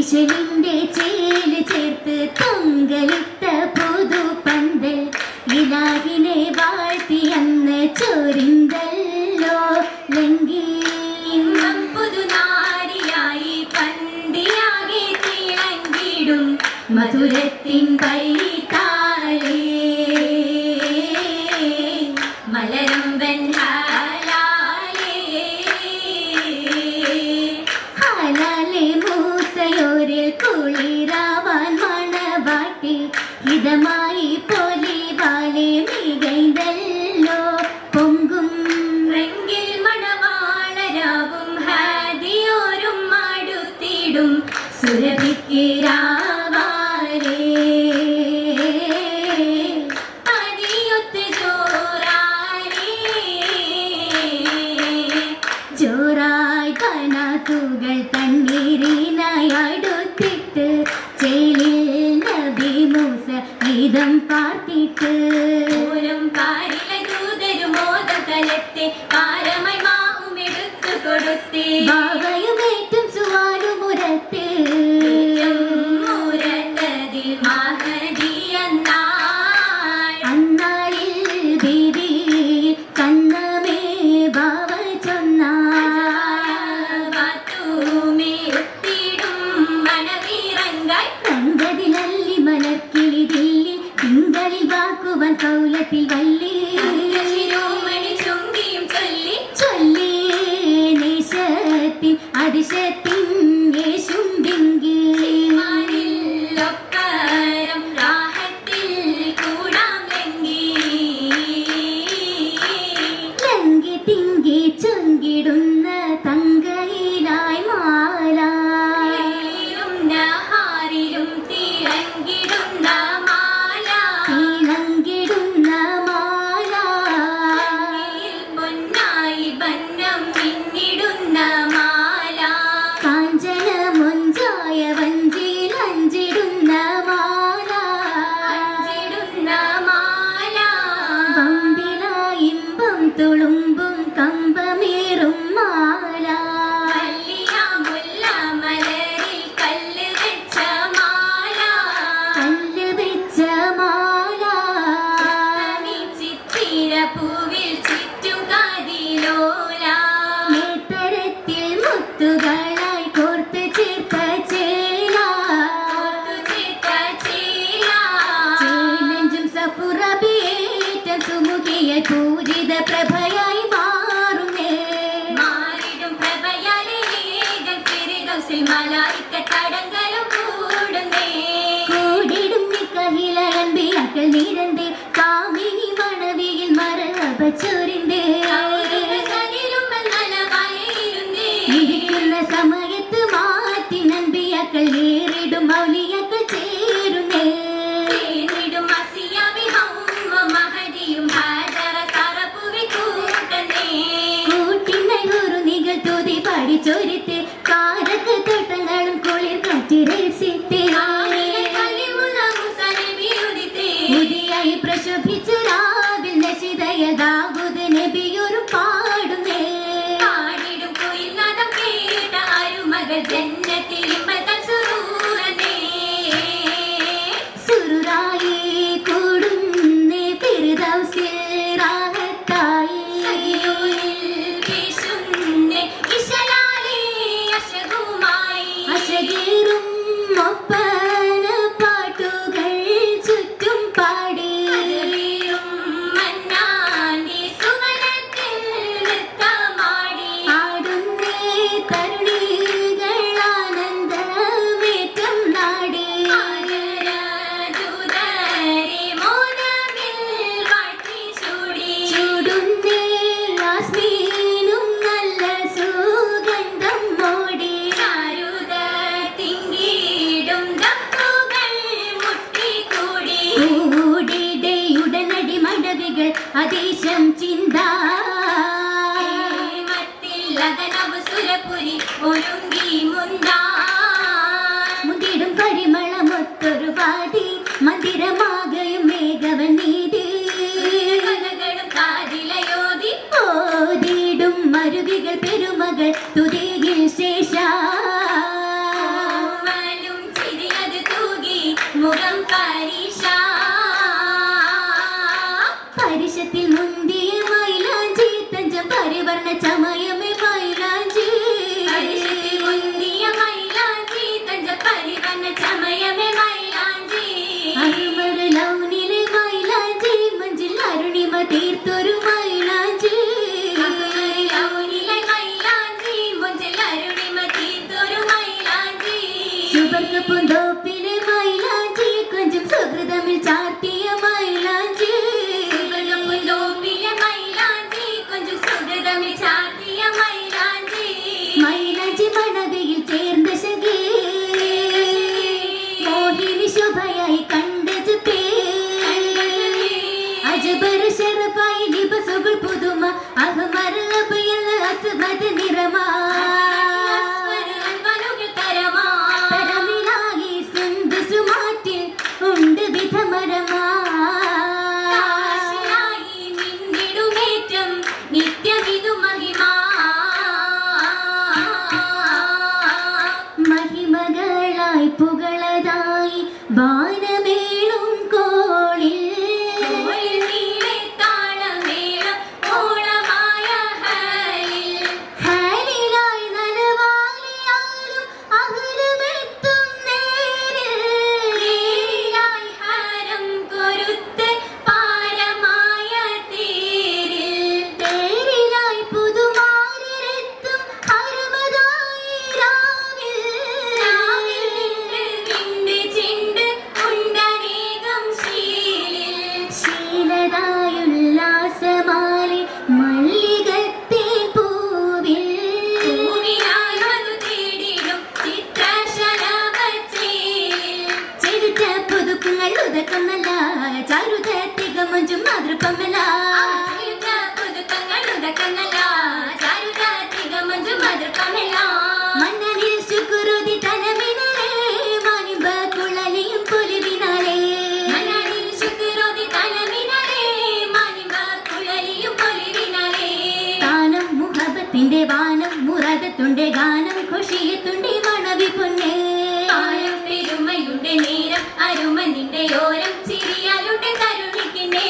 ഇശലിന്റെ ചേല് ചേർത്ത് തൊങ്കലിട്ട പുതുപന്തൽ ഇലാഹിനെ വാഴ്ത്തി അന്ന് ചൊരിന്തല്ലോ ലങ്കി പുതുനാരിയായി പന്തിയാകെ തിളങ്ങിടും മധുരത്തിൻ പൈതാലേ മലരമ്പൻ ഹാലാലേ മൂസയോരിൽ കുളിരാവാൻ മണവാട്ടി ഹിതമായി പൊലിവാലെ മികൈന്തല്ലോ പൊങ്കും റെങ്കിൽ മണവാളരാവും ഹാദിയോരും അടുത്തിടും സുരഭിക്കിരാവാരേ ജോറായി കനാത്തുകൾ തണ്ണീരിനായി അടുത്തിട്ട് ചേലിൽ നബി മൂസ ഗീതം പാർത്തിട്ട് ഓരം കാരിലെ ദൂതരും മോദം തലത്തെ പാരമായി മാവും എടുത്തു കൊടുത്തേ ബാവയുമേറ്റും സുവാനും മുരത്തെ മുരത്തതിൽ മഹദി അന്നാളിൽ ബീവി കണ്ണമേ ബാവ ിൽ തിങ്കളിൽ വാക്കുവൻ കൗലത്തിൽ വല്ലി ചൊങ്കിയും ചൊല്ലി ചൊല്ലി നേശത്തിൻ അതിശത്തിൻ യേശും ബിങ്കി രാഹത്തിൽ കൂടാം ലങ്കി ലങ്കി തിങ്കി ചൊങ്കിടുന്ന തങ്കയിലായി മാല ും തിളങ്ങിടുന്ന മാല പൊന്നായി ബന്നം പിന്നിടുന്ന മാല കാഞ്ചന മുഞ്ചായ വഞ്ചിയിലഞ്ചിടുന്ന മാല പമ്പിലായിമ്പം തുളുമ്പും കമ്പമേറും മാല പൂവിൽ ചുറ്റും കാതിലോല നേത്തരത്തിൽ മുത്തുകളായി കോർത്ത് ചേർത്ത ചേലഞ്ചും സഫുറബിയേറ്റം സുമുഖിയ പൂരിത പ്രഭയായി മാറുന്നേ മാറിടും പ്രഭയാലേ മലായിക്ക തടങ്കലും കൂടുന്നേ കൂടിടും നിക്കഹില അൻപിയാക്കൾ നിരന്തേ കാമിനി മണവിയിൽ മറവച്ചോരിന്റെ ഇരിക്കുന്ന സമയത്ത് മാറ്റി നമ്പിയാക്കൾ ഏറിടും മൗലിയാക്കൾ ചേരുന്നേ മഹദിയും കൂട്ടിനെ ഗുരു നികൾ തുതി പഠിച്ചൊരിത്ത് കാരക്ക് തോട്ടങ്ങളും കുളിർ കാറ്റിരസിത്തേ പ്രശോഭിച്ചു രാവിൽ നശിതയതാകുത് നബിയൊരു പാടുന്നേ പാടിടും കുയിൽനാദം കേട്ട അരുമകൾ ജന്നത്തിൽ ഇമ്പതൻ സുറൂറനേ സുറുറായി കൂടുന്നേ ഫിർദൗസിൽ റാഹത്തായി വീശുന്നേ ഇശലാലേ അശകുമായി അശകീറും ഒപ്പന പാട്ടുകൾ ചുറ്റും പാടി അതീശം ചിന്ത സുരപുരി ഒരുങ്ങി മുന്തിടും പരിമളമൊത്തൊരു പാതി മന്ദിരമാകയും മേഘവൻ നീതി കാതിലയോതി ഓതിടും മരുവികൾ പെരുമകൾ തുതിയിൽ ശേഷ മുന്തിയ മൈലാഞ്ചി തഞ്ചം പരിവർണ ചമയമേ മൈലാഞ്ചി മുന്തിയ മൈലാഞ്ചി തഞ്ചം പരിവർണ ചമയമേ മൈലാഞ്ചി അരുമര ലൗനിലെ മൈലാഞ്ചി മഞ്ചിൽ അരുണിമ തീർത്തൊരു മൈലാഞ്ചി ലൗനിലെ മൈലാഞ്ചി മഞ്ചിൽ അരുണിമ തീർത്തൊരു മൈലാഞ്ചി സുവർഗ പൂന്തോപ്പിലെ മൈലാഞ്ചി കൊഞ്ചം സുഹൃതമിൽ ചാർത്തിയ മൈലാഞ്ചി സുവർഗ പൂന്തോപ്പിലെ മൈലാഞ്ചി കൊഞ്ചം സുഹൃതമിൽ ചാർത്തിയ മൈലാഞ്ചി മൈലാഞ്ചി മണകയിൽ ചേർന്ന ശകേ മോഹിനി ശോഭയായി കണ്ടത് പേ അജബര ശരഫായി ലിബസുകൾ പുതുമ അഹമര അബയൽ അസ്മദ് നിറമാ തരമിലായി സുന്ദസു മാറ്റിൽ ഉണ്ട് വിധമരമാ മിന്നിടുമേറ്റം നിത്യവിധു മഹിമാ മഹിമകളായി പുകളതായി ബാനമേളും കോളിൽ നീളെ താളമേളം ഓളമായ ഹാലിലായി നലവാലിയാലും അഹലുമെത്തും നേരിലായി ഹാരം കൊരുത്ത് പാരമായ തേരിലായി പുതുമാരെത്തും ഹരമതായി രാവിൽ വിണ്ട് ചിണ്ട് ഉണ്ടനേകം ശീലതായുല്ലാസമാലി മല്ലികത്തെ പൂവിൽ തേടിടും ചിത്രശലഭച്ചേലിൽ ചെറുത്ത പുതുക്കുങ്ങൾ ഉദക്കുന്നല്ല ചാരുത തികമഞ്ചും മാതൃപ്പമല്ല പുതുക്കങ്ങൾ ഉദക്കുന്നല്ല ചാരുത തികമഞ്ചും മാതൃപ്പമല്ല മണ്ണനിൽ ശുക്രുതി തലമിനാലേ മാനിമ്പ കുളലിയും പൊലിവിനാലേ മണ്ണനിൽ ശുക്രുതി തലമിനാലേ മാനിമ്പ കുളലിയും പൊലിവിനാലേ താനം മുഹബത്തിന്റെ വാനം മുറാദത്തുണ്ട് ഗാനം ഖുഷിയത്തുണ്ട് മണവി പൊന്നേ താരം പെരുമയുടെ നേരം അരുമ നിന്റെ ഓരം ചിരിയാലുണ്ട് കരുണിക്കുന്നേ